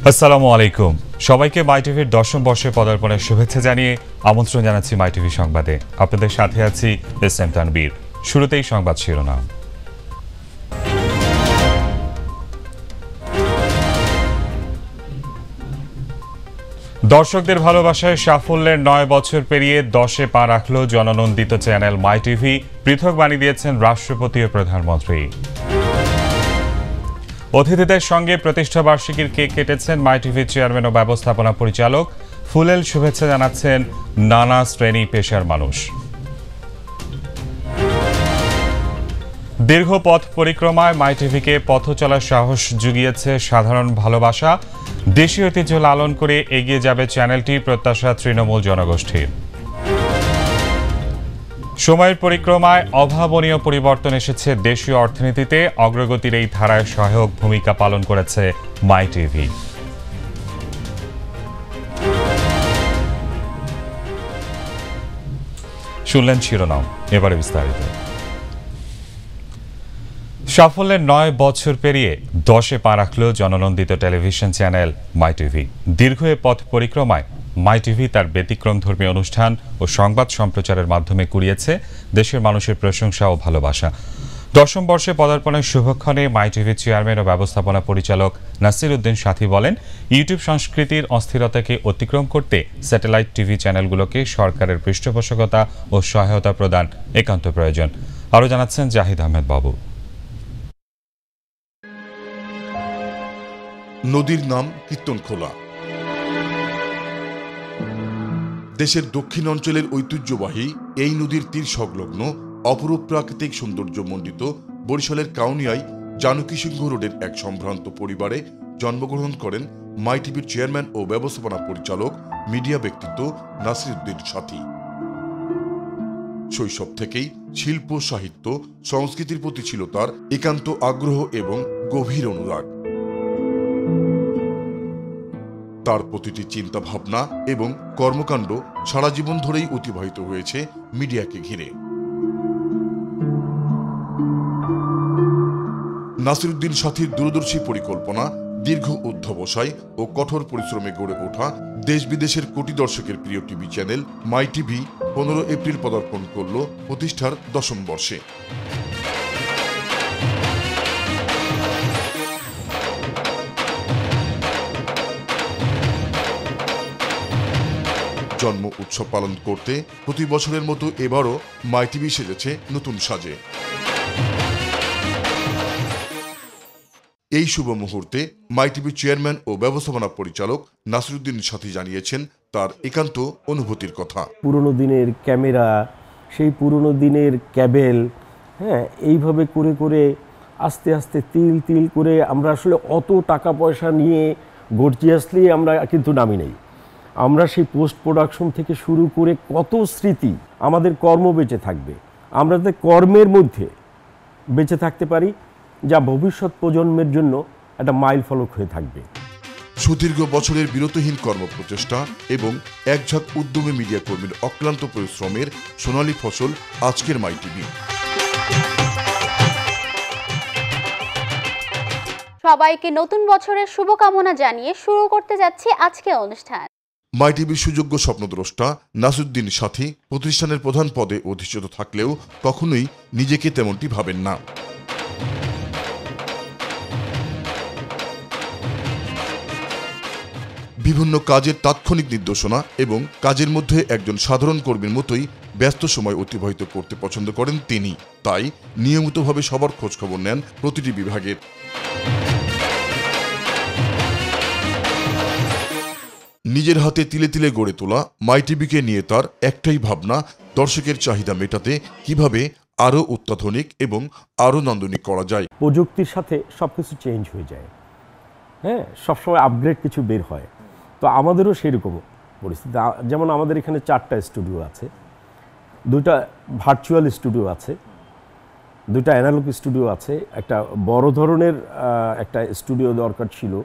আসসালামু আলাইকুম। সবাইকে মাই টিভির ১০ম বর্ষে পদার্পণের শুভেচ্ছা জানিয়ে আমন্ত্রণ জানাচ্ছি মাই টিভি সংবাদে। আপনাদের সাথে আছি এস এম তানবীর। শুরুতেই সংবাদ শিরোনাম। দর্শকদের ভালোবাসায় সাফল্যের ৯ বছর পেরিয়ে ১০-এ পা রাখল জননন্দিত চ্যানেল মাই টিভি। পৃথক বাণী দিয়েছেন রাষ্ট্রপতি ও প্রধানমন্ত্রী। অতিথিদের সঙ্গে প্রতিষ্ঠা বার্ষিকীর কেক কেটেছেন মাই টিভির চেয়ারম্যান ও ব্যবস্থাপনা পরিচালক। ফুলেল শুভেচ্ছা জানাচ্ছেন নানা শ্রেণী পেশার মানুষ। দীর্ঘ পথ পরিক্রমায় মাই টিভিকে পথ চলার সাহস জুগিয়েছে সাধারণ ভালোবাসা। দেশীয় ঐতিহ্য লালন করে এগিয়ে যাবে চ্যানেলটি, প্রত্যাশা তৃণমূল জনগোষ্ঠীর। সময়ের পরিক্রমায় অভাবনীয় পরিবর্তন এসেছে দেশীয় অর্থনীতিতে। অগ্রগতির এই ধারায় সহায়ক ভূমিকা পালন করেছে মাই টিভি। শুনলেন শিরোনাম, এবারে বিস্তারিত। সাফল্যের ৯ বছর পেরিয়ে ১০-এ পা রাখল জননন্দিত টেলিভিশন চ্যানেল মাই টিভি। দীর্ঘ এ পথ পরিক্রমায় মাই টিভি তার ব্যতিক্রমধর্মী অনুষ্ঠান ও সংবাদ সম্প্রচারের মাধ্যমে কুড়িয়েছে দেশের মানুষের প্রশংসা ও ভালোবাসা। ১০ম বর্ষে পদার্পণের শুভক্ষণে মাই টিভির চেয়ারম্যান ও ব্যবস্থাপনা পরিচালক নাসির উদ্দিন সাথী বলেন, ইউটিউব সংস্কৃতির অস্থিরতাকে অতিক্রম করতে স্যাটেলাইট টিভি চ্যানেলগুলোকে সরকারের পৃষ্ঠপোষকতা ও সহায়তা প্রদান একান্ত প্রয়োজন। আরও জানাচ্ছেন জাহিদ আহমেদ বাবু। নদীর নাম কীর্তনখোলা। দেশের দক্ষিণ অঞ্চলের ঐতিহ্যবাহী এই নদীর তীর সংলগ্ন অপরূপ প্রাকৃতিক সৌন্দর্যমণ্ডিত বরিশালের কাউনিয়ায় জানকী সিংহ রোডের এক সম্ভ্রান্ত পরিবারে জন্মগ্রহণ করেন মাই টিভির চেয়ারম্যান ও ব্যবস্থাপনা পরিচালক মিডিয়া ব্যক্তিত্ব নাসির উদ্দিন সাথী। শৈশব থেকেই শিল্প, সাহিত্য, সংস্কৃতির প্রতি ছিল তার একান্ত আগ্রহ এবং গভীর অনুরাগ। তার প্রতিটি চিন্তা ভাবনা এবং কর্মকাণ্ড সারা জীবন ধরেই অতিবাহিত হয়েছে মিডিয়াকে ঘিরে। নাসির উদ্দিন সাথীর দূরদর্শী পরিকল্পনা, দীর্ঘ অধ্যবসায় ও কঠোর পরিশ্রমে গড়ে ওঠা দেশ বিদেশের কোটি দর্শকের প্রিয় TV channel my TV ১৫ April পদার্পণ করল প্রতিষ্ঠার ১০ম বর্ষে। জন্ম উৎসব পালন করতে প্রতি বছরের মতো এবারও মাই টিভি সেজেছে নতুন সাজে। এই শুভ মুহূর্তে মাই টিভির চেয়ারম্যান ও ব্যবস্থাপনা পরিচালক নাসির উদ্দিন সাথী জানিয়েছেন তার একান্ত অনুভূতির কথা। পুরনো দিনের ক্যামেরা, সেই পুরনো দিনের ক্যাবেল, এইভাবে করে করে আস্তে আস্তে তিল তিল করে আমরা আসলে অত টাকা পয়সা নিয়ে গর্জিয়াসলি আমরা কিন্তু নামি নেই। আমরা সেই পোস্ট প্রোডাকশন থেকে শুরু করে কত স্মৃতি, আমাদের কর্ম বেঁচে থাকবে। আমরা যাতে কর্মের মধ্যে বেঁচে থাকতে পারি, যা ভবিষ্যৎ প্রজন্মের জন্য একটা মাইল ফলক হয়ে থাকবে। সুদীর্ঘ বছরের বিরতহীন কর্মপ্রচেষ্টা এবং একঝাঁক উদ্যমী মিডিয়া কর্মীর অক্লান্ত পরিশ্রমের সোনালী ফসল আজকের মাই টিভি। সবাইকে নতুন বছরের শুভকামনা জানিয়ে শুরু করতে যাচ্ছি আজকের অনুষ্ঠান। মাই টিভির সুযোগ্য স্বপ্নদ্রষ্টা নাসির উদ্দিন সাথী প্রতিষ্ঠানের প্রধান পদে অধিষ্ঠিত থাকলেও কখনোই নিজেকে তেমনটি ভাবেন না। বিভিন্ন কাজের তাৎক্ষণিক নির্দেশনা এবং কাজের মধ্যে একজন সাধারণ কর্মীর মতোই ব্যস্ত সময় অতিবাহিত করতে পছন্দ করেন তিনি। তাই নিয়মিতভাবে সবার খোঁজখবর নেন প্রতিটি বিভাগের। নিজের হাতে তিলে তিলে গড়ে তোলা মাই টিভিকে নিয়ে তার একটাই ভাবনা, দর্শকের চাহিদা মেটাতে কিভাবে আরও অত্যাধুনিক এবং আরও নান্দনিক করা যায়। প্রযুক্তির সাথে সবকিছু চেঞ্জ হয়ে যায়, সবসময় আপগ্রেড কিছু বের হয়। তো আমাদেরও সেরকম পরিস্থিতি। যেমন আমাদের এখানে 4টা স্টুডিও আছে, 2টা ভার্চুয়াল স্টুডিও আছে, 2টা অ্যানালগ স্টুডিও আছে। একটা বড় ধরনের একটা স্টুডিও দরকার ছিল,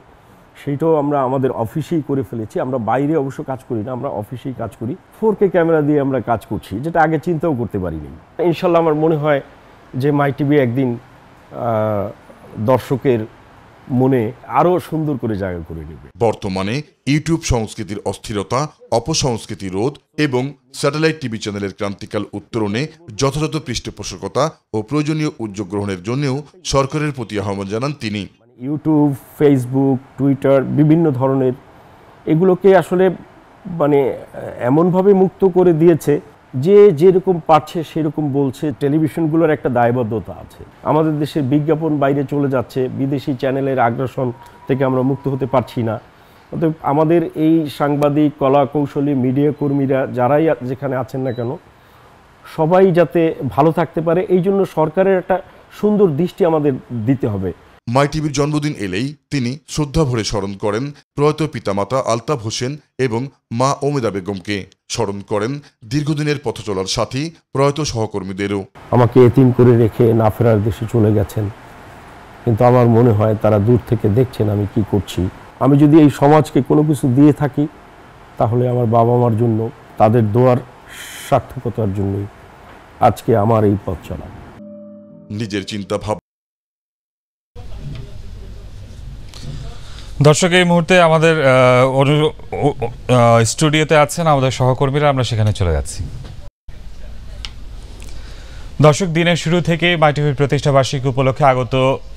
সেইটাও আমরা আমাদের অফিসেই করে ফেলেছি। আমরা বাইরে অবশ্য কাজ করি না, আমরা অফিসেই কাজ করি। 4K ক্যামেরা দিয়ে আমরা কাজ করছি, যেটা আগে চিন্তাও করতে পারিনি। ইনশাল্লাহ আমার মনে হয় যে মাই টিভি একদিন দর্শকের মনে আরও সুন্দর করে জায়গা করে নেবে। বর্তমানে ইউটিউব সংস্কৃতির অস্থিরতা, অপসংস্কৃতি রোধ এবং স্যাটেলাইট টিভি চ্যানেলের ক্রান্তিকাল উত্তরণে যথাযথ পৃষ্ঠপোষকতা ও প্রয়োজনীয় উদ্যোগ গ্রহণের জন্যও সরকারের প্রতি আহ্বান জানান তিনি। ইউটিউব, ফেসবুক, টুইটার বিভিন্ন ধরনের এগুলোকে আসলে এমনভাবে মুক্ত করে দিয়েছে যে যেরকম পারছে সেরকম বলছে। টেলিভিশনগুলোর একটা দায়বদ্ধতা আছে। আমাদের দেশের বিজ্ঞাপন বাইরে চলে যাচ্ছে, বিদেশি চ্যানেলের আগ্রাসন থেকে আমরা মুক্ত হতে পারছি না। অতএব আমাদের এই সাংবাদিক, কলা কৌশলী, মিডিয়া কর্মীরা যারাই যেখানে আছেন না কেন সবাই যাতে ভালো থাকতে পারে, এই জন্য সরকারের একটা সুন্দর দৃষ্টি আমাদের দিতে হবে। মাই টিভির জন্মদিন এলেই তিনি শ্রদ্ধা ভরে স্মরণ করেন প্রয়াত পিতামাতা আলতাফ হোসেন এবং মা ওমেদা বেগমকে। স্মরণ করেন দীর্ঘদিনের পথ চলার সাথী প্রয়াত সহকর্মীদেরও। আমাকে এতিম করে রেখে না ফেরার দেশে চলে গেছেন, কিন্তু আমার মনে হয় তারা দূর থেকে দেখছেন আমি কি করছি। আমি যদি এই সমাজকে কোনো কিছু দিয়ে থাকি তাহলে আমার বাবা মার জন্য, তাদের দোয়ার সার্থকতার জন্যই আজকে আমার এই পথ চলা। নিজের চিন্তা ভাব দর্শক, এই মুহূর্তে আমাদের স্টুডিওতে আছেন আমাদের সহকর্মীরা, আমরা সেখানে চলে যাচ্ছি। দর্শক, দিনের শুরু থেকে মাই টিভির প্রতিষ্ঠা বার্ষিকী উপলক্ষে আগত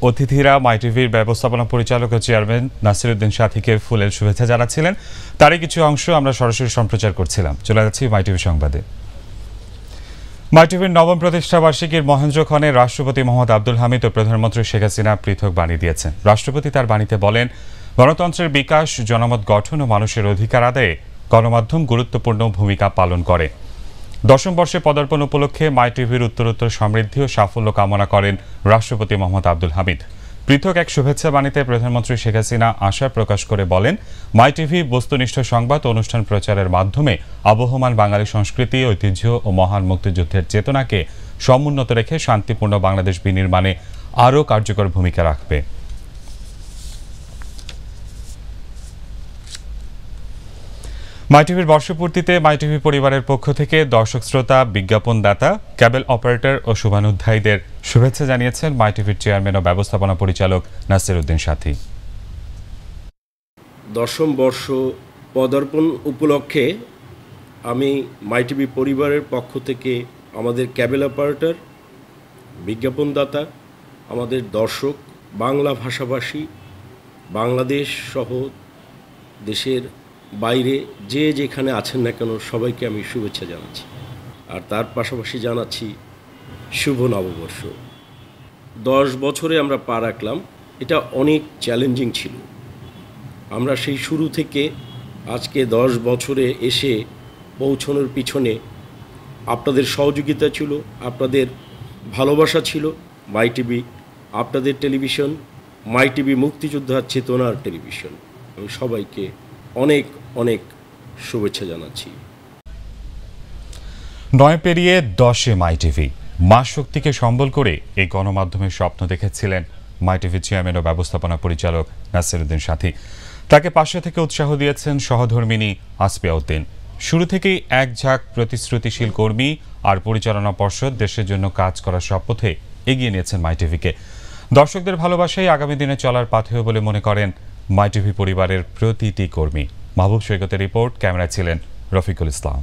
অতিথিরা মাই টিভির ব্যবস্থাপনা পরিচালক ও চেয়ারম্যান নাসিরউদ্দিন সাথীকে ফুলের শুভেচ্ছা জানাচ্ছিলেন। তারই কিছু অংশ আমরা সরাসরি সম্প্রচার করছিলাম। চলে যাচ্ছি মাই টিভি সংবাদে। মাই টিভির নবম প্রতিষ্ঠা বার্ষিকীর মহেন্দ্রক্ষণে রাষ্ট্রপতি মোহাম্মদ আব্দুল হামিদ ও প্রধানমন্ত্রী শেখ হাসিনা পৃথক বাণী দিয়েছেন। রাষ্ট্রপতি তার বাণীতে বলেন, গণতন্ত্রের বিকাশ, জনমত গঠন ও মানুষের অধিকার আদায়ে গণমাধ্যম গুরুত্বপূর্ণ ভূমিকা পালন করে। দশম বর্ষে পদার্পণ উপলক্ষে মাই টিভির উত্তরোত্তর সমৃদ্ধি ও সাফল্য কামনা করেন রাষ্ট্রপতি মোহাম্মদ আব্দুল হামিদ। পৃথক এক শুভেচ্ছা বাণীতে প্রধানমন্ত্রী শেখ হাসিনা আশা প্রকাশ করে বলেন, মাই টিভি বস্তুনিষ্ঠ সংবাদ অনুষ্ঠান প্রচারের মাধ্যমে আবহমান বাঙালি সংস্কৃতি, ঐতিহ্য ও মহান মুক্তিযুদ্ধের চেতনাকে সমুন্নত রেখে শান্তিপূর্ণ বাংলাদেশ বিনির্মাণে আরও কার্যকর ভূমিকা রাখবে। মাই টিভির বর্ষপূর্তিতে মাই টিভি পরিবারের পক্ষ থেকে দর্শক শ্রোতা, বিজ্ঞাপনদাতা, ক্যাবেল অপারেটর ও শুভানুধ্যায়ীদের শুভেচ্ছা জানিয়েছেন মাই টিভির চেয়ারম্যান ও ব্যবস্থাপনা পরিচালক নাসিরউদ্দিন সাথী। দশম বর্ষ পদার্পণ উপলক্ষে আমি মাই টিভি পরিবারের পক্ষ থেকে আমাদের ক্যাবেল অপারেটর, বিজ্ঞাপনদাতা, আমাদের দর্শক, বাংলা ভাষাভাষী, বাংলাদেশ সহ দেশের বাইরে যে যেখানে আছেন না কেন সবাইকে আমি শুভেচ্ছা জানাচ্ছি। আর তার পাশাপাশি জানাচ্ছি শুভ নববর্ষ। 10 বছরে আমরা পা রাখলাম, এটা অনেক চ্যালেঞ্জিং ছিল। আমরা সেই শুরু থেকে আজকে 10 বছরে এসে পৌঁছানোর পিছনে আপনাদের সহযোগিতা ছিল, আপনাদের ভালোবাসা ছিল। মাই টিভি আপনাদের টেলিভিশন, মাই টিভি মুক্তিযোদ্ধার চেতনার টেলিভিশন। আমি সবাইকে অনেক অনেক শুভেচ্ছা জানাচ্ছি। 9 পেরিয়ে 10-এ মাই টিভি। মা শক্তিকে সম্বল করে এই গণমাধ্যমের স্বপ্ন দেখেছিলেন মাই টিভির চেয়ারম্যান ও ব্যবস্থাপনা পরিচালক নাসিরউদ্দিন সাথী। তাকে পাশে থেকে উৎসাহ দিয়েছেন সহধর্মিনী আসপিয়া উদ্দিন। শুরু থেকেই এক ঝাঁক প্রতিশ্রুতিশীল কর্মী আর পরিচালনা পর্ষদ দেশের জন্য কাজ করার শপথে এগিয়ে নিয়েছেন মাই টিভিকে। দর্শকদের ভালোবাসাই আগামী দিনে চলার পাথেয় বলে মনে করেন মাই টিভি পরিবারের প্রতিটি কর্মী। মাহবুব সৈকতের রিপোর্ট, ক্যামেরায় ছিলেন রফিকুল ইসলাম।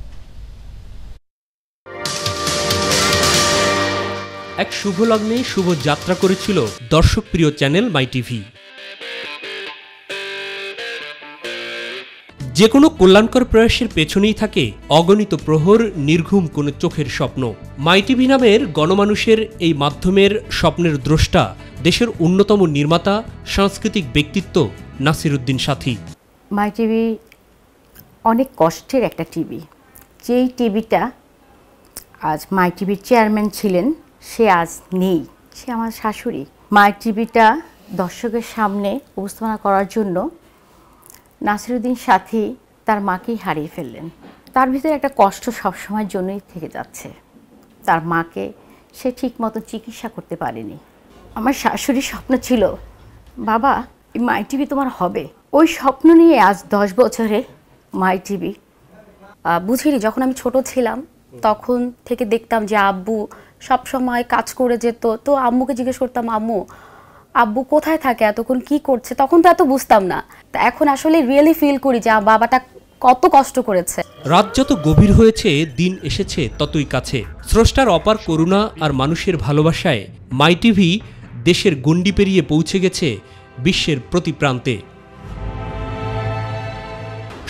এক শুভ লগ্নে শুভ যাত্রা করেছিল দর্শকপ্রিয় চ্যানেল মাই টিভি। যে কোনো কল্যাণকর প্রয়াসের পেছনেই থাকে অগণিত প্রহর, নির্ঘুম কোনো চোখের স্বপ্ন। মাই টিভি নামের গণমানুষের এই মাধ্যমের স্বপ্নের দ্রষ্টা দেশের অন্যতম নির্মাতা, সাংস্কৃতিক ব্যক্তিত্ব নাসিরউদ্দিন সাথী। মাই টিভি অনেক কষ্টের একটা টিভি। যেই টিভিটা আজ মাই টিভির চেয়ারম্যান ছিলেন, সে আজ নেই, সে আমার শাশুড়ি। মাই টিভিটা দর্শকের সামনে উপস্থাপনা করার জন্য নাসিরউদ্দিন সাথী তার মাকেই হারিয়ে ফেললেন। তার ভিতরে একটা কষ্ট সবসময়ের জন্যই থেকে যাচ্ছে। তার মাকে সে ঠিকমতো চিকিৎসা করতে পারেনি। আমার শাশুড়ির স্বপ্ন ছিল, বাবা এই মাই টিভি তোমার হবে। ওই স্বপ্ন নিয়ে আজ 10 বছরে মাই টিভি বুঝিনি। যখন আমি ছোট ছিলাম তখন থেকে দেখতাম যে আব্বু সব সময় কাজ করে যেত, তো আম্মুকে জিজ্ঞেস করতাম, আম্মু আব্বু কোথায় থাকে, এতক্ষণ কি করছে, তখন তো এত বুঝতাম না। তা এখন আসলে রিয়েলি ফিল করি যে আমার বাবাটা কত কষ্ট করেছে। রাত যত গভীর হয়েছে, দিন এসেছে ততই কাছে। স্রষ্টার অপার করুণা আর মানুষের ভালোবাসায় মাই টিভি দেশের গণ্ডি পেরিয়ে পৌঁছে গেছে বিশ্বের প্রতি প্রান্তে।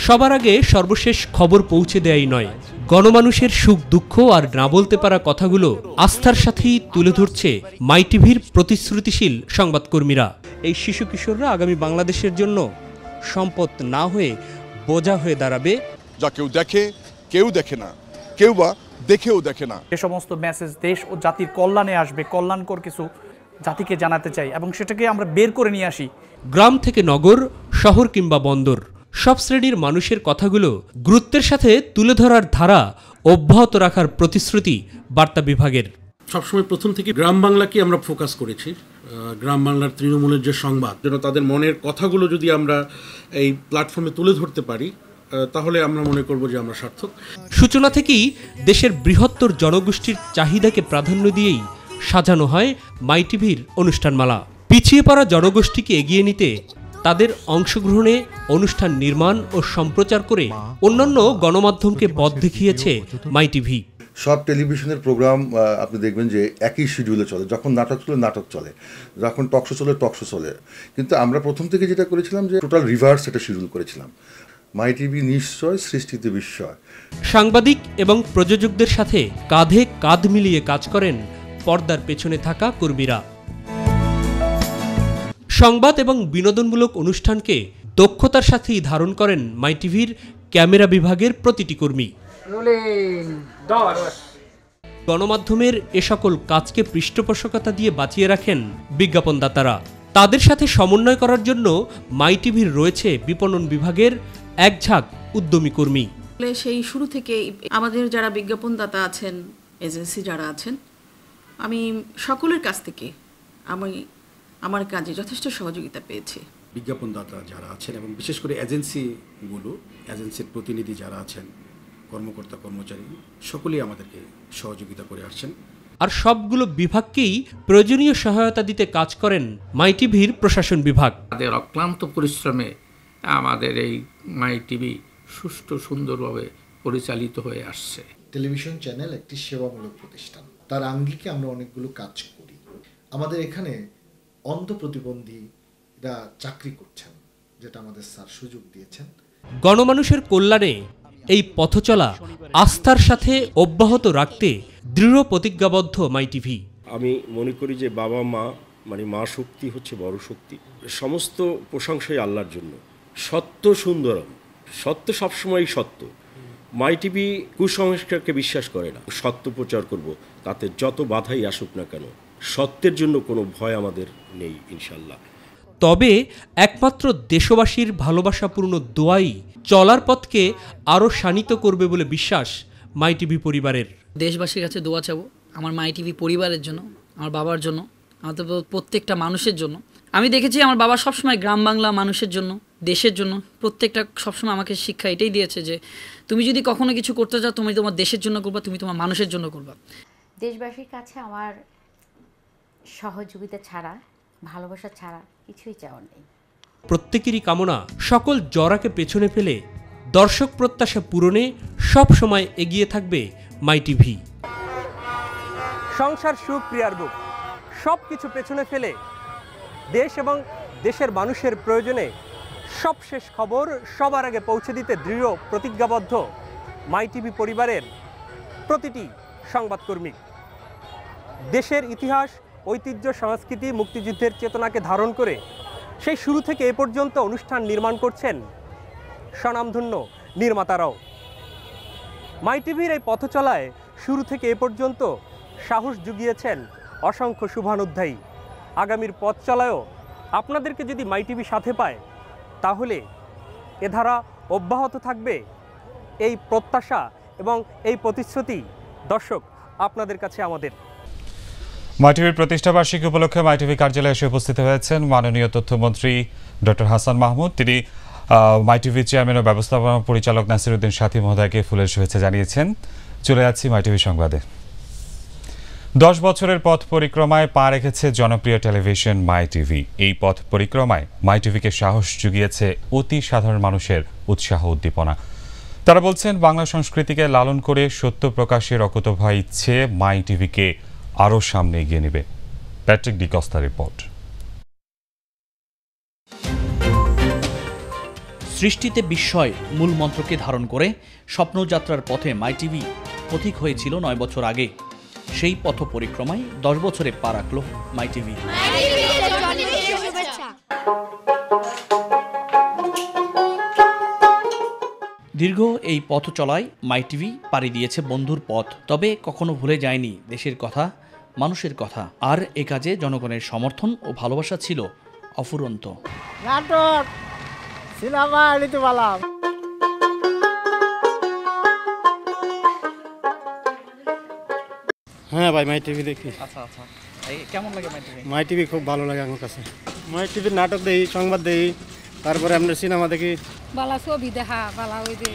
সবার আগে সর্বশেষ খবর পৌঁছে দেয়াই নয়, গণমানুষের সুখ দুঃখ আর না বলতে পারা কথাগুলো আস্থার সাথেই তুলে ধরছে মাই টিভির প্রতিশ্রুতিশীল সংবাদকর্মীরা। এই শিশু কিশোররা আগামী বাংলাদেশের জন্য সম্পদ না হয়ে বোঝা হয়ে দাঁড়াবে। যা কেউ দেখে, কেউ দেখে না, কেউ বা দেখেও দেখে না। যে সমস্ত মেসেজ দেশ ও জাতির কল্যাণে আসবে, কল্যাণকর কিছু জাতিকে জানাতে চাই এবং সেটাকে আমরা বের করে নিয়ে আসি। গ্রাম থেকে নগর, শহর কিংবা বন্দর, সব শ্রেণীর মানুষের কথাগুলো গুরুত্বের সাথে তুলে ধরার ধারা অব্যাহত রাখার প্রতিশ্রুতি বার্তা বিভাগের। সবসময় প্রথম থেকে গ্রাম বাংলাকে আমরা ফোকাস করেছি। গ্রাম বাংলার তৃণমূলের যে সংবাদ, যেন তাদের মনের কথাগুলো যদি আমরা এই প্ল্যাটফর্মে তুলে ধরতে পারি, তাহলে আমরা মনে করব যে আমরা সার্থক। সূচনা থেকেই দেশের বৃহত্তর জনগোষ্ঠীর চাহিদাকে প্রাধান্য দিয়েই সাজানো হয় মাই টিভির অনুষ্ঠানমালা। পিছিয়ে পড়া জনগোষ্ঠীকে এগিয়ে নিতে তাদের অংশগ্রহণে অনুষ্ঠান নির্মাণ ও সম্প্রচার করে অন্যান্য গণমাধ্যমকে পথ দেখিয়েছে মাই টিভি। সব টেলিভিশনের প্রোগ্রাম আপনি দেখবেন যে একই শিডিউলে চলে। যখন নাটক চলে নাটক চলে, যখন টকশো চলে টকশো চলে। কিন্তু আমরা প্রথম থেকে যেটা করেছিলাম যে টোটাল রিভার্স এটা শিডিউল করেছিলাম। মাই টিভি নিশ্চয় সৃষ্টিতে বিস্ময়। সাংবাদিক এবং প্রযোজকদের সাথে কাঁধে কাঁধ মিলিয়ে কাজ করেন পর্দার পেছনে থাকা কর্মীরা। সংবাদ এবং বিনোদনমূলক অনুষ্ঠানকে দক্ষতার সাথেই ধারণ করেন মাই টিভির ক্যামেরা বিভাগের প্রতিটি কর্মী। গণমাধ্যমের এ সকল কাজকে পৃষ্ঠপোষকতা দিয়ে বাঁচিয়ে রাখেন বিজ্ঞাপনদাতারা। তাদের সাথে সমন্বয় করার জন্য মাই টিভির রয়েছে বিপণন বিভাগের এক ঝাঁক উদ্যমী কর্মী। সেই শুরু থেকেই আমাদের যারা বিজ্ঞাপনদাতা আছেন, এজেন্সি যারা আছেন, আমি সকলের কাছ থেকে আমার কাজে যথেষ্ট সহযোগিতা পেয়েছি। বিজ্ঞাপনদাতা যারা আছেন এবং বিশেষ করে এজেন্সিগুলো, এজেন্সির প্রতিনিধি যারা আছেন, কর্মকর্তা কর্মচারী, সকলেই আমাদেরকে সহযোগিতা করে আসছেন। আর সবগুলো বিভাগকেই প্রয়োজনীয় সহায়তা দিতে কাজ করেন মাই টিভির প্রশাসন বিভাগ। তাদের অক্লান্ত পরিশ্রমে আমাদের এই মাই টিভি সুষ্ঠু সুন্দরভাবে পরিচালিত হয়ে আসছে। টেলিভিশন চ্যানেল একটি সেবামূলক প্রতিষ্ঠান, তার আঙ্গিকে আমরা অনেকগুলো কাজ করি। আমাদের এখানে অন্ধ প্রতিবন্ধীরা চাকরি করছেন, যেটা আমাদের স্যার সুযোগ দিয়েছেন। গণমানুষের কল্যাণে এই পথচলা আস্থার সাথে অব্যাহত রাখতে দৃঢ় প্রতিজ্ঞাবদ্ধ মাই টিভি। আমি মনে করি যে বাবা মা মানে মা শক্তি হচ্ছে বড় শক্তি। সমস্ত প্রশংসাই আল্লাহর জন্য। সত্য সুন্দরম, সত্য সবসময়ই সত্য। মাই টিভি কুসংস্কারকে বিশ্বাস করে না। সত্য প্রচার করব, তাতে যত বাধাই আসুক না কেন, সত্যের জন্য কোনো ভয় আমাদের নেই ইনশাল্লাহ। তবে একমাত্র দেশবাসীর ভালোবাসাপূর্ণ দোয়াই চলার পথকে আরও শানিত করবে বলে বিশ্বাস মাই টিভি পরিবারের। দেশবাসীর কাছে দোয়া চাবো আমার মাই টিভি পরিবারের জন্য, আমার বাবার জন্য, আমাদের প্রত্যেকটা মানুষের জন্য। আমি দেখেছি আমার বাবা সবসময় গ্রাম বাংলা মানুষের জন্য, দেশের জন্য প্রত্যেকটা সবসময় আমাকে শিক্ষা এটাই দিয়েছে যে তুমি যদি কখনো কিছু করতে চাও, তুমি তোমার দেশের জন্য করবা, তুমি তোমার মানুষের জন্য করবা। দেশবাসীর কাছে আমার সহযোগিতা ছাড়া, ভালোবাসা ছাড়া কিছুই চাওয়ার নেই। প্রত্যেকেরই কামনা সকল জরাকে পেছনে ফেলে দর্শক প্রত্যাশা পূরণে সব সময় এগিয়ে থাকবে মাই টিভি। সংসার সুখ প্রিয়ার বুক, সব কিছু পেছনে ফেলে দেশ এবং দেশের মানুষের প্রয়োজনে সবশেষ খবর সবার আগে পৌঁছে দিতে দৃঢ় প্রতিজ্ঞাবদ্ধ মাই টিভি পরিবারের প্রতিটি সংবাদকর্মী। দেশের ইতিহাস, ঐতিহ্য, সংস্কৃতি, মুক্তিযুদ্ধের চেতনাকে ধারণ করে সেই শুরু থেকে এ পর্যন্ত অনুষ্ঠান নির্মাণ করছেন স্বনামধন্য নির্মাতারাও। মাই টিভির এই পথচলায় শুরু থেকে এ পর্যন্ত সাহস জুগিয়েছেন অসংখ্য শুভানুধ্যায়ী। আগামীর পথ চলায়ও আপনাদেরকে যদি মাই টিভি সাথে পায়, তাহলে এ ধারা অব্যাহত থাকবে। এই প্রত্যাশা এবং এই প্রতিশ্রুতি দর্শক আপনাদের কাছে আমাদের। মাই টিভির প্রতিষ্ঠাবার্ষিকী উপলক্ষে মাই টিভি কার্যালয়ে এসে উপস্থিত হয়েছেন মাননীয় তথ্যমন্ত্রী ডক্টর হাসান মাহমুদ। তিনি মাই টিভির চেয়ারম্যান ও ব্যবস্থাপনা পরিচালক নাসিরউদ্দিন সাথী মহোদয়কে ফুলের শুভেচ্ছা জানিয়েছেন। চলে যাচ্ছি মাই টিভি সংবাদে। 10 বছরের পথ পরিক্রমায় পা রেখেছে জনপ্রিয় টেলিভিশন মাই টিভি। এই পথ পরিক্রমায় মাই টিভিকে সাহস জুগিয়েছে অতি সাধারণ মানুষের উৎসাহ উদ্দীপনা। তারা বলছেন, বাংলা সংস্কৃতিকে লালন করে সত্য প্রকাশের অকুতোভয় ইচ্ছে মাই টিভিকে আরও সামনে এগিয়ে নেবে। প্যাট্রিক ডিকস্তার রিপোর্ট। সৃষ্টিতে বিস্ময় মূল মন্ত্রকে ধারণ করে স্বপ্নযাত্রার পথে মাই টিভি পথিক হয়েছিল 9 বছর আগে। সেই পথ পরিক্রমায় 10 বছরে পা রাখল মাই টিভি। দীর্ঘ এই পথ চলায় মাই টিভি পাড়ি দিয়েছে বন্ধুর পথ, তবে কখনো ভুলে যায়নি দেশের কথা, মানুষের কথা। আর এ কাজে জনগণের সমর্থন ও ভালোবাসা ছিল অফুরন্ত। নাটক সিনেমা নিতে পারলাম। হ্যাঁ ভাই, মাই টিভি দেখি। আচ্ছা আচ্ছা, কেমন লাগে মাই টিভি? মাই টিভি খুব ভালো লাগে আমার কাছে। মাই টিভির নাটক দেখি, সংবাদ দেখি, তারপরে আপনার সিনেমা দেখি। বালা ছবি দেখা, বালা ওই যে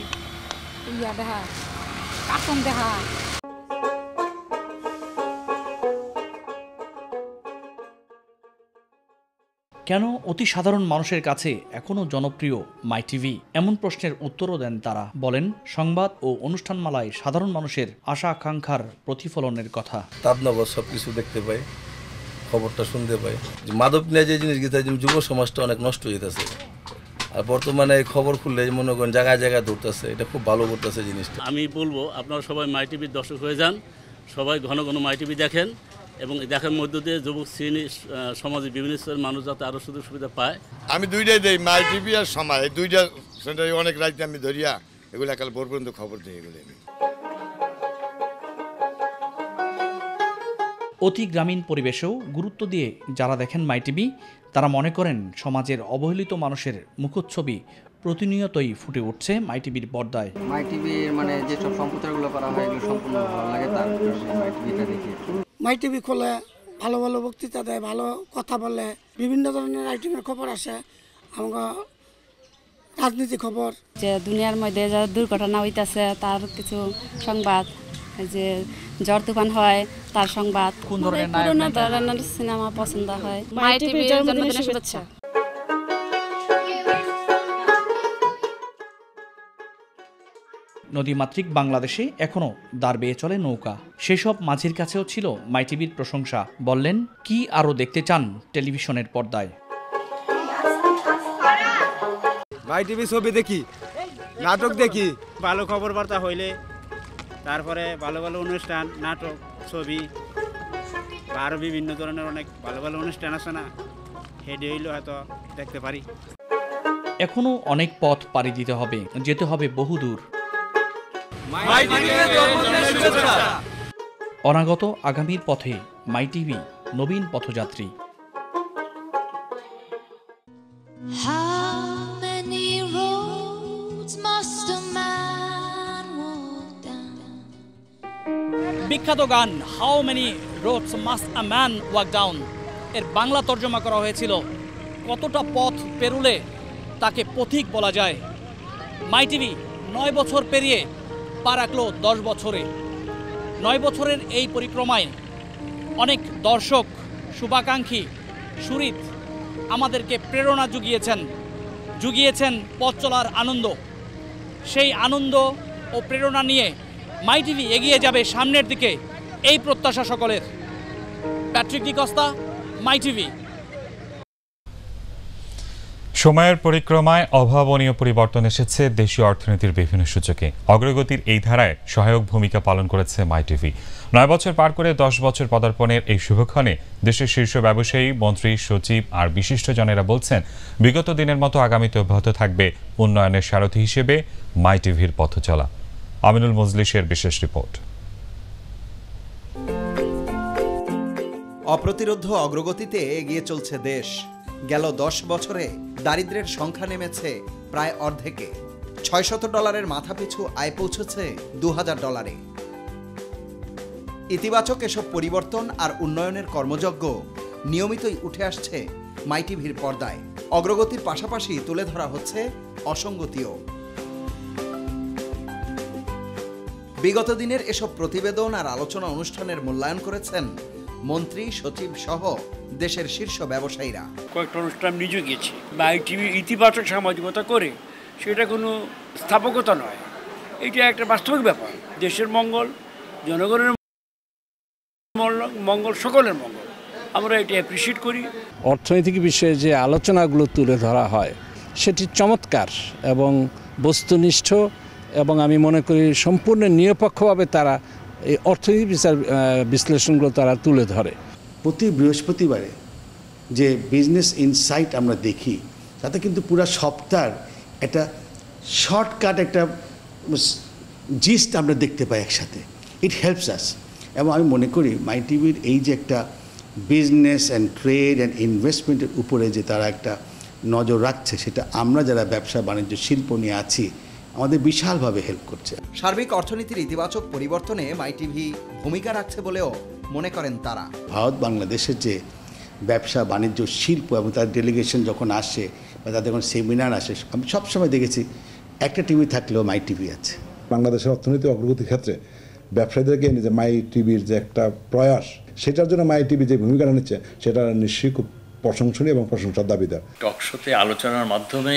ইয়া দেখা, কার্টুন দেখা। কেন অতি সাধারণ মানুষের কাছে এখনও জনপ্রিয় মাই টিভি? এমন প্রশ্নের উত্তরও দেন তারা। বলেন, সংবাদ ও অনুষ্ঠানমালায় সাধারণ মানুষের আশা আকাঙ্ক্ষার প্রতিফলনের কথা। তাপনগর সব কিছু দেখতে পাই, খবরটা শুনতে পাই। মাদক নিয়ে যে জিনিস গেছে, যুব সমাজটা অনেক নষ্ট হয়ে গেছে। আর বর্তমানে এই খবর খুললে মনে করেন জায়গায় জায়গায় ধরতেছে, এটা খুব ভালো করতেছে জিনিসটা। আমি বলবো আপনারা সবাই মাই টিভির দর্শক হয়ে যান, সবাই ঘন ঘন মাই টিভি দেখেন এবং দেখার মধ্য দিয়ে যুবক শ্রেণী সমাজে বিভিন্ন স্তরের মানুষ যাতে আরও সুযোগ সুবিধা পায়। আমি দুইটাই দেই, মাই টিভি আর সময়, এই দুইটা সেন্টারে অনেক রাইতে আমি ধরিয়া এগুলো কাল ভোর পর্যন্ত খবর দিই। এগুলো অতি গ্রামীণ পরিবেশেও গুরুত্ব দিয়ে যারা দেখেন মাই টিভি, তারা মনে করেন সমাজের অবহেলিত মানুষের মুখচ্ছবি প্রতিনিয়তই ফুটে উঠছে মাই টিভির পর্দায়। মাই টিভির মানে যেসব সম্প্রচারগুলো করা হয় এগুলো সম্পূর্ণ ভালো লাগে, তার মাই টিভিটা দেখি। মাই টিভি খোলে ভালো ভালো বক্তৃতা দেয়, ভালো কথা বলে, বিভিন্ন ধরনের আইটেমের খবর আসে, আমাকে রাজনীতি খবর, যে দুনিয়ার মধ্যে যা দুর্ঘটনা হইতাছে তার কিছু সংবাদ, যে ঝড় তুফান হয় তার সংবাদ। কোন ধরনের সিনেমা পছন্দ হয়। মাই টিভির জন্মদিনের শুভেচ্ছা। নদীমাতৃক বাংলাদেশে এখনও দাঁড় বেয়ে চলে নৌকা। সেসব মাঝির কাছেও ছিল মাই টিভির প্রশংসা। বললেন, কি আরও দেখতে চান টেলিভিশনের পর্দায়? মাই টিভি ছবি দেখি, নাটক দেখি, ভালো খবর বার্তা হইলে, তারপরে ভালো ভালো অনুষ্ঠান, নাটক, ছবি, আরও বিভিন্ন ধরনের অনেক ভালো ভালো অনুষ্ঠান আছে না, হেডে হইলে হয়তো দেখতে পারি। এখনও অনেক পথ পাড়ি দিতে হবে, যেতে হবে বহুদূর। অনাগত আগামীর পথে মাই টিভি নবীন পথযাত্রী। বিখ্যাত গান how many roads must a man walk down এর বাংলা তর্জমা করা হয়েছিল, কতটা পথ পেরুলে তাকে পথিক বলা যায়। মাই টিভি 9 বছর পেরিয়ে পা রাখলো 10 বছরে। 9 বছরের এই পরিক্রমায় অনেক দর্শক, শুভাকাঙ্ক্ষী, সুহৃদ আমাদেরকে প্রেরণা জুগিয়েছেন পথ চলার আনন্দ। সেই আনন্দ ও প্রেরণা নিয়ে মাই টিভি এগিয়ে যাবে সামনের দিকে, এই প্রত্যাশা সকলের। প্যাট্রিক ডিকস্তা, মাই টিভি। সময়ের পরিক্রমায় অভাবনীয় পরিবর্তন এসেছে দেশীয় অর্থনীতির বিভিন্ন সূচকে। অগ্রগতির এই ধারায় সহায়ক ভূমিকা পালন করেছে মাই টিভি। 9 বছর পার করে 10 বছর পদার্পণের এই শুভক্ষণে দেশের শীর্ষ ব্যবসায়ী, মন্ত্রী, সচিব আর বিশিষ্টজনেরা বলছেন, বিগত দিনের মতো আগামীতে অব্যাহত থাকবে উন্নয়নের সারথি হিসেবে মাই টিভির পথ চলা। আমিনুল মজলিসের বিশেষ রিপোর্ট। অপ্রতিরোধ্য অগ্রগতিতে এগিয়ে চলছে দেশ। গেল 10 বছরে দারিদ্র্যের সংখ্যা নেমেছে প্রায় অর্ধেকে। $600 মাথাপিছু আয় পৌঁছেছে $2000। ইতিবাচক এসব পরিবর্তন আর উন্নয়নের কর্মযজ্ঞ নিয়মিতই উঠে আসছে মাই টিভির পর্দায়। অগ্রগতির পাশাপাশি তুলে ধরা হচ্ছে অসঙ্গতিও। বিগত দিনের এসব প্রতিবেদন আর আলোচনা অনুষ্ঠানের মূল্যায়ন করেছেন মন্ত্রী, সচিব সহ দেশের শীর্ষ ব্যবসায়ীরা। কয়েকটা অনুষ্ঠান নিজে গেছি, মাইটিভি ইতিবাচক সামাজিকতা করে, সেটা কোনো স্থাপকতা নয়, এটা একটা বাস্তবিক ব্যাপার। দেশের মঙ্গল, জনগণের মঙ্গল, সকলের মঙ্গল, আমরা এটা অ্যাপ্রিসিয়েট করি। অর্থনৈতিক বিষয়ে যে আলোচনাগুলো তুলে ধরা হয় সেটি চমৎকার এবং বস্তুনিষ্ঠ, এবং আমি মনে করি সম্পূর্ণ নিরপেক্ষভাবে তারা এই অর্থনৈতিক বিশ্লেষণগুলো তারা তুলে ধরে। প্রতি বৃহস্পতিবারে যে বিজনেস ইনসাইট আমরা দেখি, তাতে কিন্তু পুরো সপ্তাহের একটা শর্টকাট একটা জিস্ট আমরা দেখতে পাই একসাথে। It helps us. এবং আমি মনে করি মাইটিভির এই যে একটা বিজনেস অ্যান্ড ট্রেড অ্যান্ড ইনভেস্টমেন্টের উপরে যে তারা একটা নজর রাখছে, সেটা আমরা যারা ব্যবসা বাণিজ্য শিল্প নিয়ে আছি আমাদের বিশালভাবে হেল্প করছে। সার্বিক অর্থনীতির ইতিবাচক পরিবর্তনে মাইটিভি ভূমিকা রাখছে বলেও মনে করেন তারা। ভারত বাংলাদেশের যে ব্যবসা বাণিজ্য শিল্প এবং তার ডেলিগেশন যখন আসে বা তাদের যখন সেমিনার আসে, আমি সবসময় দেখেছি একটা টিভি থাকলেও মাইটিভি আছে। বাংলাদেশের অর্থনৈতিক অগ্রগতির ক্ষেত্রে ব্যবসায়ীদেরকে যে মাইটিভির যে একটা প্রয়াস, সেটার জন্য মাইটিভি যে ভূমিকা নিচ্ছে সেটা নিশ্চয়ই খুব প্রশংসনীয় এবং প্রশংসার দাবিদার। টকশোতে আলোচনার মাধ্যমে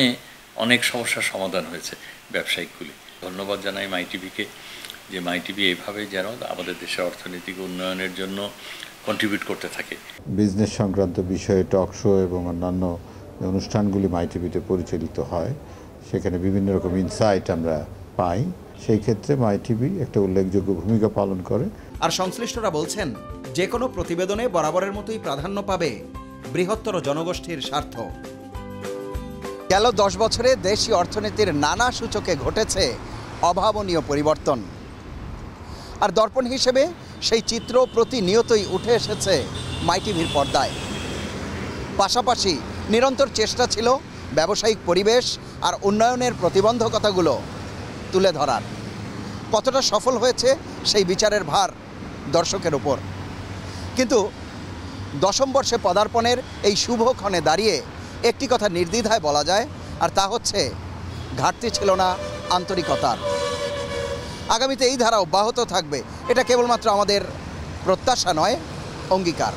অনেক সমস্যার সমাধান হয়েছে ব্যবসায়িকগুলি। ধন্যবাদ জানাই মাইটিভিকে, যে মাইটিভি এইভাবে যেন আমাদের দেশের অর্থনৈতিক উন্নয়নের জন্য কন্ট্রিবিউট করতে থাকে। বিজনেস সংক্রান্ত বিষয়ে টকশো এবং অন্যান্য অনুষ্ঠানগুলি মাইটিভিতে পরিচালিত হয়, সেখানে বিভিন্ন রকম ইনসাইট আমরা পাই। সেই ক্ষেত্রে মাইটিভি একটা উল্লেখযোগ্য ভূমিকা পালন করে। আর সংশ্লিষ্টরা বলছেন, যে কোনো প্রতিবেদনে বরাবরের মতোই প্রাধান্য পাবে বৃহত্তর জনগোষ্ঠীর স্বার্থ। গেল 10 বছরে দেশি অর্থনীতির নানা সূচকে ঘটেছে অভাবনীয় পরিবর্তন, আর দর্পণ হিসেবে সেই চিত্র প্রতিনিয়তই উঠে এসেছে মাইটিভির পর্দায়। পাশাপাশি নিরন্তর চেষ্টা ছিল ব্যবসায়িক পরিবেশ আর উন্নয়নের প্রতিবন্ধকতাগুলো তুলে ধরার। কতটা সফল হয়েছে সেই বিচারের ভার দর্শকের উপর। কিন্তু 10ম বর্ষে পদার্পণের এই শুভক্ষণে দাঁড়িয়ে একটি কথা নির্দ্বিধায় বলা যায়, আর তা হচ্ছে ঘাটতি ছিল না আন্তরিকতার। আগামীতে এই ধারা অব্যাহত থাকবে, এটা কেবলমাত্র আমাদের প্রত্যাশা নয়, অঙ্গীকার।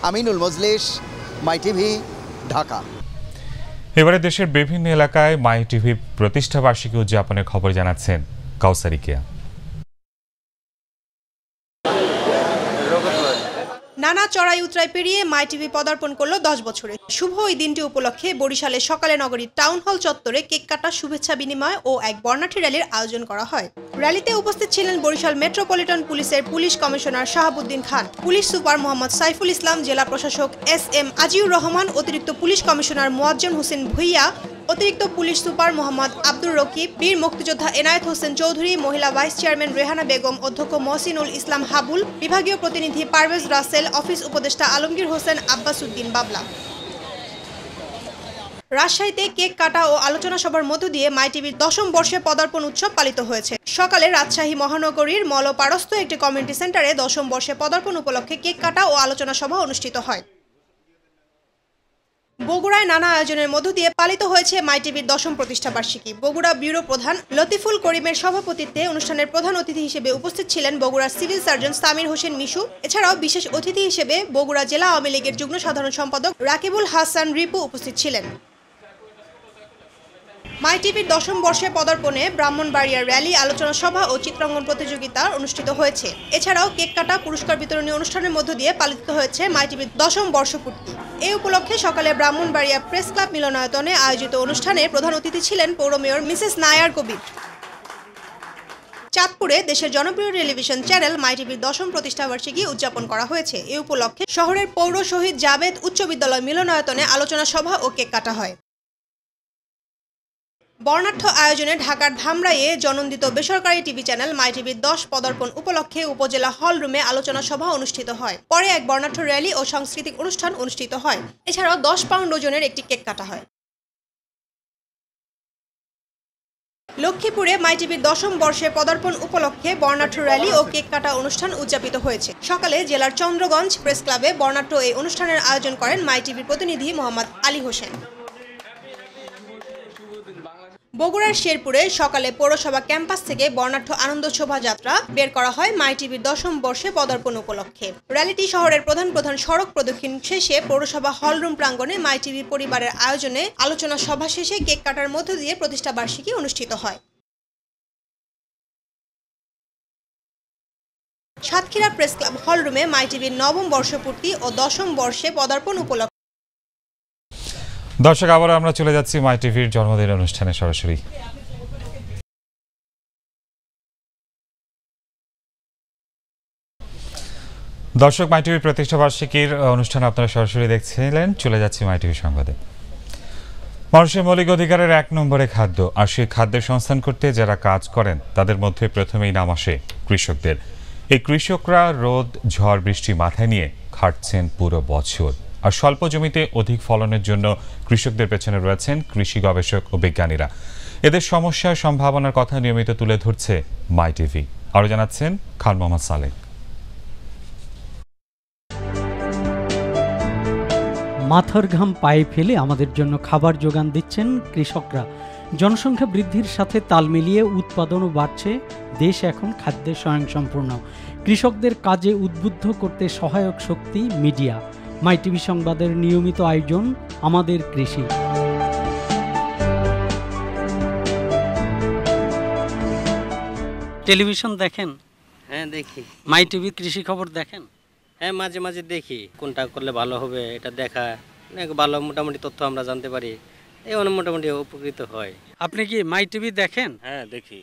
আমিনুল মজলিস, মাইটিভি, ঢাকা। এবারে দেশের বিভিন্ন এলাকায় মাইটিভি প্রতিষ্ঠা বার্ষিকী উদযাপনের খবর জানাচ্ছেন কাউসারি কেয়া। নানা চড়াই উতরাই পেরিয়ে মাইটিভি পদার্পণ করলো 10 বছরে। শুভ ওই দিনটি উপলক্ষে বরিশালে সকালে নগরীর টাউন হল চত্বরে কেক কাটা, শুভেচ্ছা বিনিময় ও এক বর্ণাঢ্য র্যালির আয়োজন করা হয়। র্যালিতে উপস্থিত ছিলেন বরিশাল মেট্রোপলিটন পুলিশের পুলিশ কমিশনার শাহাবুদ্দিন খান, পুলিশ সুপার মোহাম্মদ সাইফুল ইসলাম, জেলা প্রশাসক SM আজিউর রহমান, অতিরিক্ত পুলিশ কমিশনার মোয়াজ্জেম হোসেন ভুইয়া, অতিরিক্ত পুলিশ সুপার মোহাম্মদ আব্দুর রকিব, বীর মুক্তিযোদ্ধা এনায়েত হোসেন চৌধুরী, মহিলা ভাইস চেয়ারম্যান রেহানা বেগম, অধ্যক্ষ মহসিনুল ইসলাম হাবুল, বিভাগীয় প্রতিনিধি পারভেজ রাসেল, অফিস উপদেষ্টা আলমগীর হোসেন আব্বাসউদ্দিন বাবলা। রাজশাহীতে কেক কাটা ও আলোচনা সভার মধ্য দিয়ে মাইটিভির 10ম বর্ষে পদার্পণ উৎসব পালিত হয়েছে। সকালে রাজশাহী মহানগরীর মলপারস্থ একটি কমিউনিটি সেন্টারে 10ম বর্ষে পদার্পণ উপলক্ষে কেক কাটা ও আলোচনা সভা অনুষ্ঠিত হয়। বগুড়ায় নানা আয়োজনের মধ্য দিয়ে পালিত হয়েছে মাইটিভির 10ম প্রতিষ্ঠা বার্ষিকী। বগুড়া ব্যুরো প্রধান লতিফুল করিমের সভাপতিত্বে অনুষ্ঠানের প্রধান অতিথি হিসেবে উপস্থিত ছিলেন বগুড়ার সিভিল সার্জন সামির হোসেন মিশু। এছাড়াও বিশেষ অতিথি হিসেবে বগুড়া জেলা আওয়ামী লীগের যুগ্ম সাধারণ সম্পাদক রাকিবুল হাসান রিপু উপস্থিত ছিলেন। মাইটিভির 10ম বর্ষে পদার্পণে ব্রাহ্মণবাড়িয়ার র্যালি, আলোচনা সভা ও চিত্রাঙ্কন প্রতিযোগিতা অনুষ্ঠিত হয়েছে। এছাড়াও কেক কাটা, পুরস্কার বিতরণী অনুষ্ঠানের মধ্য দিয়ে পালিত হয়েছে মাইটিভির 10ম বর্ষপূর্তি। এই উপলক্ষে সকালে ব্রাহ্মণবাড়িয়া প্রেস ক্লাব মিলনায়তনে আয়োজিত অনুষ্ঠানে প্রধান অতিথি ছিলেন পৌর মেয়র মিসেস নায়ার কবির। চাঁদপুরে দেশের জনপ্রিয় টেলিভিশন চ্যানেল মাইটিভির 10ম প্রতিষ্ঠা বার্ষিকী উদযাপন করা হয়েছে। এই উপলক্ষে শহরের পৌর শহীদ জাবেদ উচ্চ বিদ্যালয় মিলনায়তনে আলোচনা সভা ও কেক কাটা হয়। বর্ণাঢ্য আয়োজনে ঢাকার ধামরাইয়ে জনন্দিত বেসরকারি টিভি চ্যানেল মাইটিভির 10 পদার্পণ উপলক্ষে উপজেলা হল রুমে আলোচনা সভা অনুষ্ঠিত হয়। পরে এক বর্ণাঢ্য র্যালি ও সাংস্কৃতিক অনুষ্ঠান অনুষ্ঠিত হয়। এছাড়াও 10 পাউন্ড ওজনের একটি কেক কাটা হয়। লক্ষ্মীপুরে মাইটিভির 10ম বর্ষে পদার্পণ উপলক্ষে বর্ণাঢ্য র্যালি ও কেক কাটা অনুষ্ঠান উদযাপিত হয়েছে। সকালে জেলার চন্দ্রগঞ্জ প্রেস ক্লাবে বর্ণাঢ্য এই অনুষ্ঠানের আয়োজন করেন মাইটিভির প্রতিনিধি মোহাম্মদ আলী হোসেন। বগুড়ার শেরপুরে সকালে পৌরসভা ক্যাম্পাস থেকে বর্ণাঢ্য আনন্দ শোভাযাত্রা বের করা হয় মাই টিভির 10ম বর্ষে পদার্পণ উপলক্ষে। র্যালিটি শহরের প্রধান প্রধান সড়ক প্রদক্ষিণ শেষে পৌরসভা হলরুম প্রাঙ্গণে মাই টিভি পরিবারের আয়োজনে আলোচনা সভা শেষে কেক কাটার মধ্য দিয়ে প্রতিষ্ঠা বার্ষিকী অনুষ্ঠিত হয়। সাতক্ষীরা প্রেস ক্লাব হলরুমে মাই টিভির 9ম বর্ষপূর্তি ও 10ম বর্ষে পদার্পণ উপলক্ষে। দর্শক, আবার আমরা চলে যাচ্ছি মাই টিভির জন্মদিন অনুষ্ঠানে সরাসরি। দর্শক, মাই টিভির প্রতিষ্ঠা বার্ষিকীর অনুষ্ঠান আপনারা সরাসরি দেখছিলেন। চলে যাচ্ছি মাই টিভি সংবাদে। মানুষের মৌলিক অধিকারের 1 নম্বরে খাদ্য, আর সেই খাদ্যের সংস্থান করতে যারা কাজ করেন তাদের মধ্যে প্রথমেই নাম আসে কৃষকদের। এই কৃষকরা রোদ ঝড় বৃষ্টি মাথায় নিয়ে খাটছেন পুরো বছর, আর স্বল্প জমিতে অধিক ফলনের জন্য কৃষকদের পেছনে রয়েছেন কৃষি গবেষক ও বিজ্ঞানীরা। এদের সমস্যা সম্ভাবনার কথা নিয়মিত তুলে ধরছে মাই টিভি। আরও জানাচ্ছেন খান মোহাম্মদ সালেক। মাথার ঘাম পায়ে ফেলে আমাদের জন্য খাবার যোগান দিচ্ছেন কৃষকরা। জনসংখ্যা বৃদ্ধির সাথে তাল মিলিয়ে উৎপাদনও বাড়ছে, দেশ এখন খাদ্যে স্বয়ংসম্পূর্ণ। কৃষকদের কাজে উদ্বুদ্ধ করতে সহায়ক শক্তি মিডিয়া। মাই টিভি সংবাদের নিয়মিত আয়োজন আমাদের কৃষি। টেলিভিশন দেখেন? হ্যাঁ দেখি। মাই টিভি কৃষি খবর দেখেন? হ্যাঁ মাঝে মাঝে দেখি, কোনটা করলে ভালো হবে এটা দেখা, ভালো মোটামুটি তথ্য আমরা জানতে পারি, এই মোটামুটি উপকৃত হয়। আপনি কি মাই টিভি দেখেন? হ্যাঁ দেখি।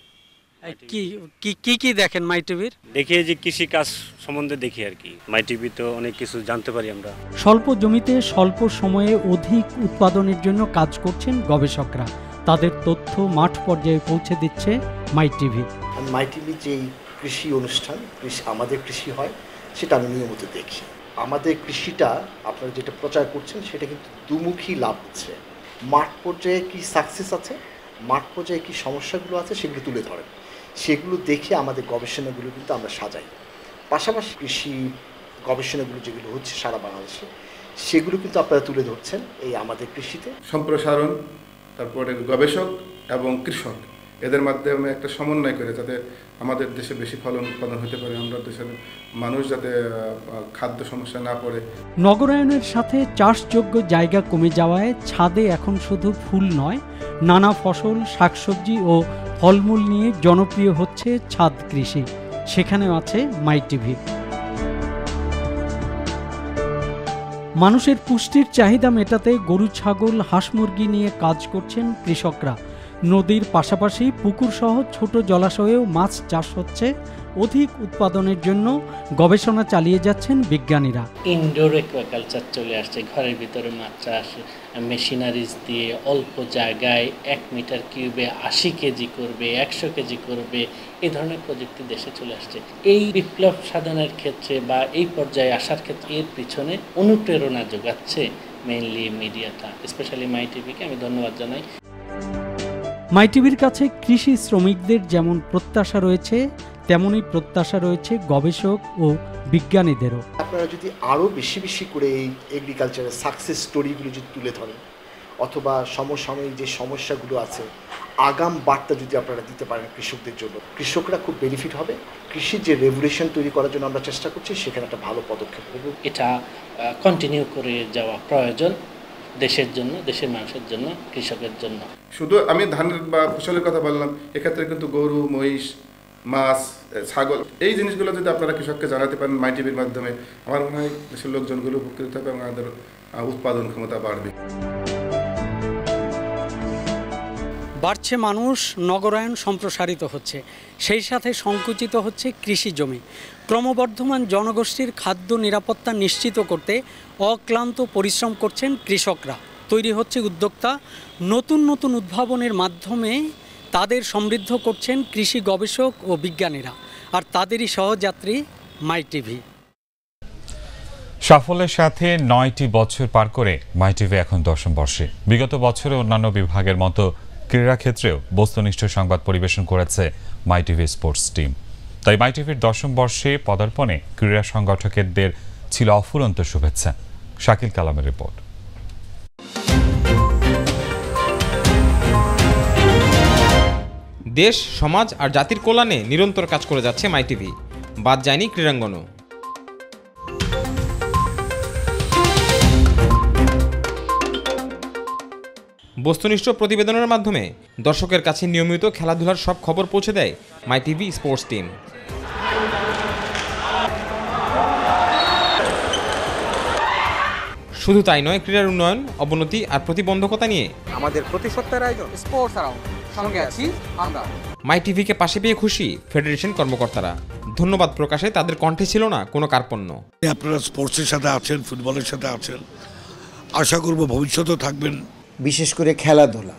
কি দেখেন মাই টিভির? দেখি যে কৃষি কাজ সম্বন্ধে দেখি আর কি। মাই টিভি তো অনেক কিছু জানতে পারি আমরা। স্বল্প জমিতে স্বল্প সময়ে অধিক উৎপাদনের জন্য কাজ করছেন গবেষকরা। তাদের তথ্য মাঠ পর্যায়ে পৌঁছে দিচ্ছে মাই টিভি। মাই টিভি যেই কৃষি অনুষ্ঠান, আমাদের কৃষি হয়, সেটা আমি নিয়মিত দেখি। আমাদের কৃষিটা আপনারা যেটা প্রচার করছেন সেটা কিন্তু দুমুখী লাভ হচ্ছে। মাঠ পর্যায়ে কি সাকসেস আছে, মাঠ পর্যায়ে কি সমস্যাগুলো আছে সেগুলো তুলে ধরেন, সেগুলো দেখে আমাদের গবেষণাগুলো কিন্তু আমরা সাজাই। পাশাপাশি কৃষি গবেষণাগুলো যেগুলো হচ্ছে সারা বাংলাদেশে, সেগুলো কিন্তু আপনারা তুলে ধরছেন এই আমাদের কৃষিতে। সম্প্রসারণ, তারপরে গবেষক এবং কৃষক, এদের মাধ্যমে একটা সমন্বয় করে যাতে আমাদের দেশে বেশি ফলন উৎপাদন হতে পারে, আমরা দেশের মানুষ যাতে খাদ্য সমস্যা না পড়ে। নগরায়নের সাথে চাষযোগ্য জায়গা কমে যাওয়ায় ছাদে এখন শুধু ফুল নয়, নানা ফসল, শাকসবজি ও ফলমূল নিয়ে জনপ্রিয় হচ্ছে ছাদ কৃষি। সেখানেও আছে মাই টিভি। মানুষের পুষ্টির চাহিদা মেটাতে গরু, ছাগল, হাঁস, মুরগি নিয়ে কাজ করছেন কৃষকরা। নদীর পাশাপাশি পুকুরসহ ছোট জলাশয়েও মাছ চাষ হচ্ছে। অধিক উৎপাদনের জন্য গবেষণা চালিয়ে যাচ্ছেন বিজ্ঞানীরা। ইনডোর অ্যাকুয়াকালচার চলে আসছে, ঘরের ভিতরে মাছ চাষ মেশিনারিজ দিয়ে অল্প জায়গায় 1 মিটার কিউবে 80 কেজি করবে, 100 কেজি করবে, এই ধরনের প্রযুক্তি দেশে চলে আসছে। এই বিপ্লব সাধনের ক্ষেত্রে বা এই পর্যায়ে আসার ক্ষেত্রে এর পিছনে অনুপ্রেরণা যোগাচ্ছে মেইনলি মিডিয়াটা, স্পেশালি মাই টিভিকে আমি ধন্যবাদ জানাই। মাই টিভির কাছে কৃষি শ্রমিকদের যেমন প্রত্যাশা রয়েছে, তেমনই প্রত্যাশা রয়েছে গবেষক ও বিজ্ঞানীদেরও। আপনারা যদি আরও বেশি বেশি করে এই এগ্রিকালচারের সাকসেস স্টোরিগুলো যদি তুলে ধরেন, অথবা সমসাময়িক যে সমস্যাগুলো আছে, আগাম বার্তা যদি আপনারা দিতে পারেন কৃষকদের জন্য, কৃষকরা খুব বেনিফিট হবে। কৃষির যে রেভলিউশন তৈরি করার জন্য আমরা চেষ্টা করছি, সেখানে একটা ভালো পদক্ষেপ হবে। এটা কন্টিনিউ করে যাওয়া প্রয়োজন দেশের জন্য, দেশের মানুষের জন্য, কৃষকের জন্য। শুধু আমি ধানের বা ফসলের কথা বললাম, এক্ষেত্রে কিন্তু গরু, মহিষ, মাছ, ছাগল, এই জিনিসগুলো যদি আপনারা কৃষককে জানাতে পারেন মাই টিভির মাধ্যমে, আমার মনে হয় দেশের লোকজনগুলো উপকৃত হবে এবং আমাদের উৎপাদন ক্ষমতা বাড়বে। বাড়ছে মানুষ, নগরায়ন সম্প্রসারিত হচ্ছে, সেই সাথে সংকুচিত হচ্ছে কৃষি জমি। ক্রমবর্ধমান জনগোষ্ঠীর খাদ্য নিরাপত্তা নিশ্চিত করতে অক্লান্ত পরিশ্রম করছেন কৃষকরা। তৈরি হচ্ছে উদ্যোক্তা, নতুন নতুন উদ্ভাবনের মাধ্যমে তাদের সমৃদ্ধ করছেন কৃষি গবেষক ও বিজ্ঞানীরা, আর তাদেরই সহযাত্রী মাই টিভি। সাফল্যের সাথে 9টি বছর পার করে মাই টিভি এখন 10ম বর্ষে। বিগত বছরে অন্যান্য বিভাগের মতো ক্রীড়াক্ষেত্রেও বস্তুনিষ্ঠ সংবাদ পরিবেশন করেছে মাই টিভি স্পোর্টস টিম। তাই মাই টিভির 10ম বর্ষে পদার্পণে ক্রীড়া সংগঠকদের ছিল অফুরন্ত শুভেচ্ছা। শাকিল কালামের রিপোর্ট। দেশ, সমাজ আর জাতির কল্যাণে নিরন্তর কাজ করে যাচ্ছে মাই টিভি। বাদ যায়নি ক্রীড়াঙ্গনও। বস্তুনিষ্ঠ প্রতিবেদনের মাধ্যমে দর্শকের কাছে নিয়মিত খেলাধুলার সব খবর পৌঁছে দেয় মাই টিভি স্পোর্টস টিম। শুধু তাই নয়, ক্রীড়ার উন্নয়ন, অবনতি আর প্রতিবন্ধকতা নিয়ে আমাদের প্রতি সপ্তাহের আয়োজন স্পোর্টস অ্যারাউন্ড, সঙ্গে আছি আমরা। মাই টিভিকে পাশে পেয়ে খুশি ফেডারেশন কর্মকর্তারা। ধন্যবাদ প্রকাশে তাদের কণ্ঠে ছিল না কোনো কার্পণ্য। আপনারা স্পোর্টসের সাথে আছেন, ফুটবলের সাথে আছেন, আশা করব ভবিষ্যতেও থাকবেন। বিশেষ করে খেলাধুলা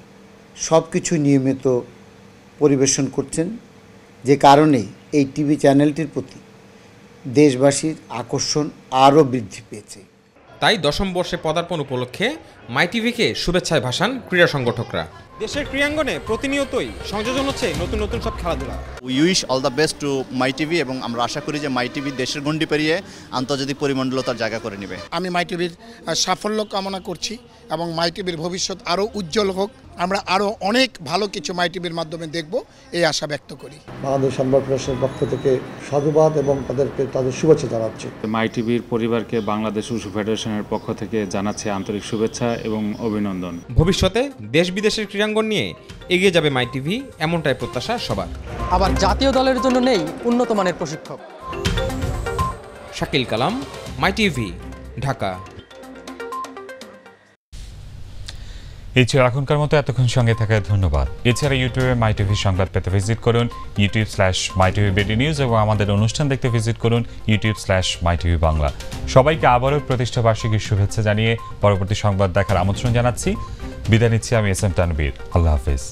সব কিছু নিয়মিত পরিবেশন করছেন, যে কারণে এই টিভি চ্যানেলটির প্রতি দেশবাসীর আকর্ষণ আরও বৃদ্ধি পেয়েছে। তাই 10ম বর্ষে পদার্পণ উপলক্ষে মাই টিভিকে শুভেচ্ছায় ভাসান ক্রীড়া সংগঠকরা। দেশের ক্রীড়াঙ্গনে প্রতিনিয়তই সংযোজন হচ্ছে নতুন নতুন সব খেলাধুলা। We wish all the best to my TV এবং আমরা আশা করি যে মাই টিভি দেশের গণ্ডি পেরিয়ে আন্তর্জাতিক পরিমণ্ডলতার জায়গা করে নেবে। আমি মাই টিভির সাফল্য কামনা করছি এবং মাই টিভির ভবিষ্যৎ আরও উজ্জ্বল হোক। আমরা আরও অনেক ভালো কিছু মাই টিভির মাধ্যমে দেখব, এই আশা ব্যক্ত করি। বাংলাদেশ সংবাদ প্রতিষ্ঠানের পক্ষ থেকে সাধুবাদ এবং তাদের শুভেচ্ছা জানাচ্ছি। মাই টিভির পরিবারকে বাংলাদেশ উশু ফেডারেশনের পক্ষ থেকে জানাচ্ছি আন্তরিক শুভেচ্ছা এবং অভিনন্দন। ভবিষ্যতে দেশ বিদেশের ক্রীড়াঙ্গন নিয়ে এগিয়ে যাবে মাই টিভি, এমনটাই প্রত্যাশা সবার। আবার জাতীয় দলের জন্য নেই উন্নত মানের প্রশিক্ষক। শাকিল কালাম, মাই টিভি, ঢাকা। এই ছিল এখনকার মতো, এতক্ষণ সঙ্গে থাকার ধন্যবাদ। এছাড়া ইউটিউবে মাই টিভি সংবাদ পেতে ভিজিট করুন youtube/mytvbdnews এবং আমাদের অনুষ্ঠান দেখতে ভিজিট করুন youtube/mytv বাংলা। সবাইকে আবারও প্রতিষ্ঠা বার্ষিকীর শুভেচ্ছা জানিয়ে পরবর্তী সংবাদ দেখার আমন্ত্রণ জানাচ্ছি। বিদায় নিচ্ছি আমি এস এম তানভীর। আল্লাহ হাফেজ।